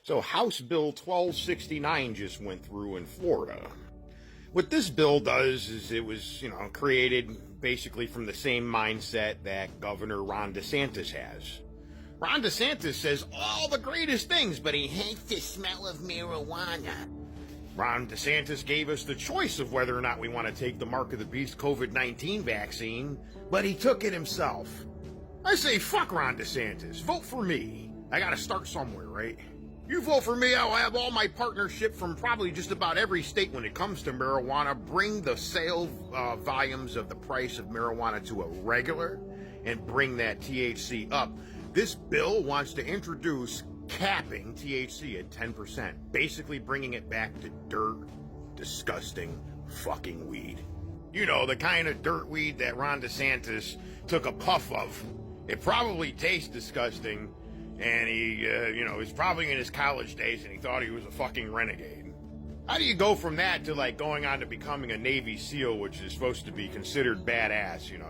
So House Bill 1269 just went through in Florida. What this bill does is it was, created basically from the same mindset that Governor Ron Desantis has. Ron DeSantis says all the greatest things, but he hates the smell of marijuana. Ron DeSantis gave us the choice of whether or not we want to take the Mark of the Beast COVID-19 vaccine, but he took it himself. I say fuck Ron DeSantis. Vote for me. I gotta start somewhere, right? You vote for me, I'll have all my partnership from probably just about every state when it comes to marijuana, bring the sale volumes of the price of marijuana to a regular, and bring that THC up. This bill wants to introduce capping THC at 10%, basically bringing it back to dirt, disgusting fucking weed. You know, the kind of dirt weed that Ron DeSantis took a puff of. It probably tastes disgusting. And he, was probably in his college days and he thought he was a fucking renegade. How do you go from that to, going on to becoming a Navy SEAL, which is supposed to be considered badass? You're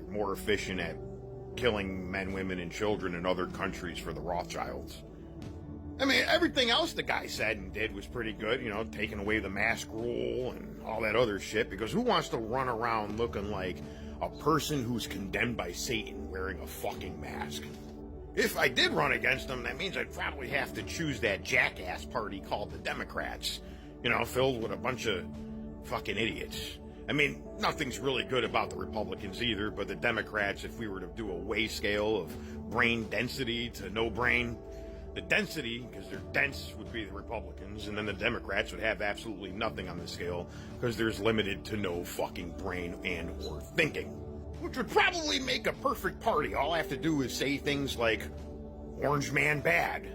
more efficient at killing men, women, and children in other countries for the Rothschilds. I mean, everything else the guy said and did was pretty good, taking away the mask rule and all that other shit, because who wants to run around looking like a person who's condemned by Satan wearing a fucking mask? If I did run against them, that means I'd probably have to choose that jackass party called the Democrats. Filled with a bunch of fucking idiots. I mean, nothing's really good about the Republicans either, but the Democrats, if we were to do a weigh scale of brain density to no brain, the density, because they're dense, would be the Republicans, and then the Democrats would have absolutely nothing on the scale, because there's limited to no fucking brain and or thinking. Which would probably make a perfect party. All I have to do is say things like, Orange Man bad.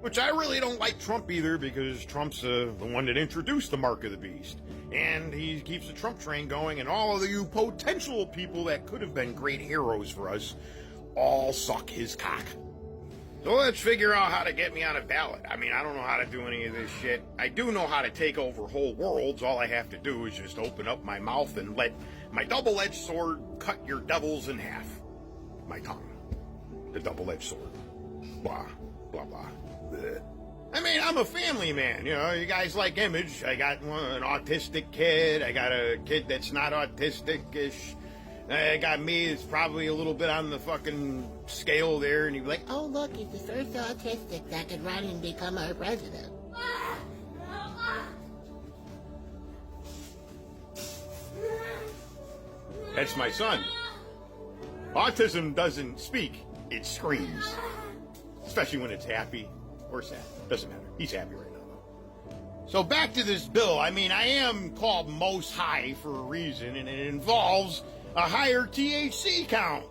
Which I really don't like Trump either, because Trump's the one that introduced the Mark of the Beast. And he keeps the Trump train going, and all of you potential people that could have been great heroes for us all suck his cock. So let's figure out how to get me on a ballot. I mean, I don't know how to do any of this shit. I do know how to take over whole worlds. All I have to do is just open up my mouth and let my double-edged sword cut your devils in half. My tongue. The double-edged sword. Blah, blah, blah. Bleh. I mean, I'm a family man. You guys like Image. I got an autistic kid. I got a kid that's not autistic-ish. I got me, it's probably a little bit on the fucking scale there, and you'd be like, oh, look, he's the first autistic that could run and become our president. That's my son. Autism doesn't speak, it screams. Especially when it's happy or sad. Doesn't matter. He's happy right now, though. So back to this bill. I mean, I am called Most High for a reason, and it involves a higher THC count.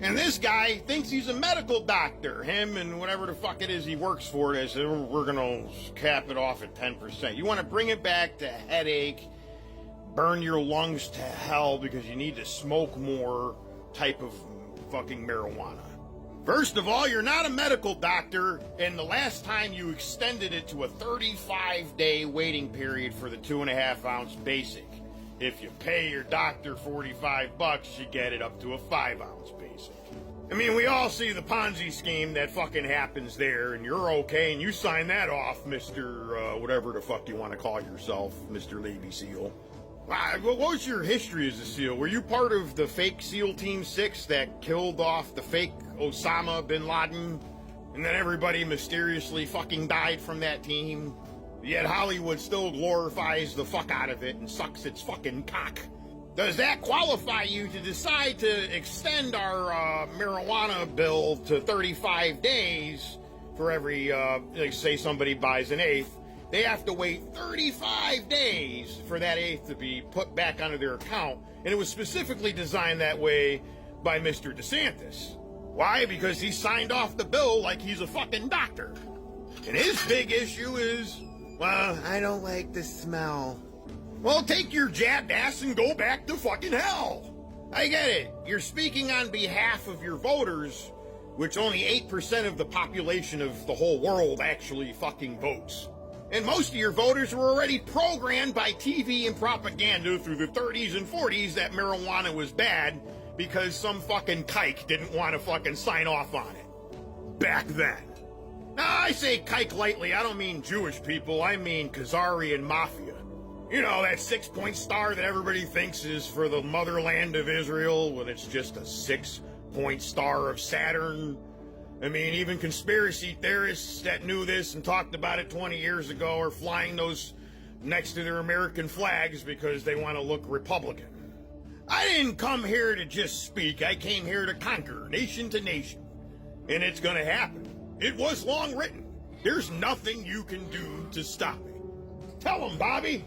And this guy thinks he's a medical doctor. Him and whatever the fuck it is he works for, they said, we're going to cap it off at 10%. You want to bring it back to headache, burn your lungs to hell because you need to smoke more type of fucking marijuana. First of all, you're not a medical doctor, and the last time you extended it to a 35-day waiting period for the 2.5-ounce basic. If you pay your doctor $45, you get it up to a 5-ounce basic. I mean, we all see the Ponzi scheme that fucking happens there, and you're okay, and you sign that off, Mr. Whatever the fuck you want to call yourself, Mr. Navy SEAL. What was your history as a SEAL? Were you part of the fake SEAL Team 6 that killed off the fake Osama bin Laden, and then everybody mysteriously fucking died from that team? Yet Hollywood still glorifies the fuck out of it and sucks its fucking cock. Does that qualify you to decide to extend our marijuana bill to 35 days for every, say somebody buys an eighth? They have to wait 35 days for that eighth to be put back onto their account. And it was specifically designed that way by Mr. DeSantis. Why? Because he signed off the bill like he's a fucking doctor. And his big issue is, well, I don't like the smell. Well, take your jabbed ass and go back to fucking hell. I get it. You're speaking on behalf of your voters, which only 8% of the population of the whole world actually fucking votes. And most of your voters were already programmed by TV and propaganda through the 30s and 40s that marijuana was bad because some fucking kike didn't want to fucking sign off on it. Back then. Now, I say kike lightly, I don't mean Jewish people, I mean Khazarian mafia. You know, that 6-point star that everybody thinks is for the motherland of Israel when it's just a 6-point star of Saturn. I mean, even conspiracy theorists that knew this and talked about it 20 years ago are flying those next to their American flags because they want to look Republican. I didn't come here to just speak, I came here to conquer, nation to nation. And it's gonna happen. It was long written. There's nothing you can do to stop it. Tell them, Bobby.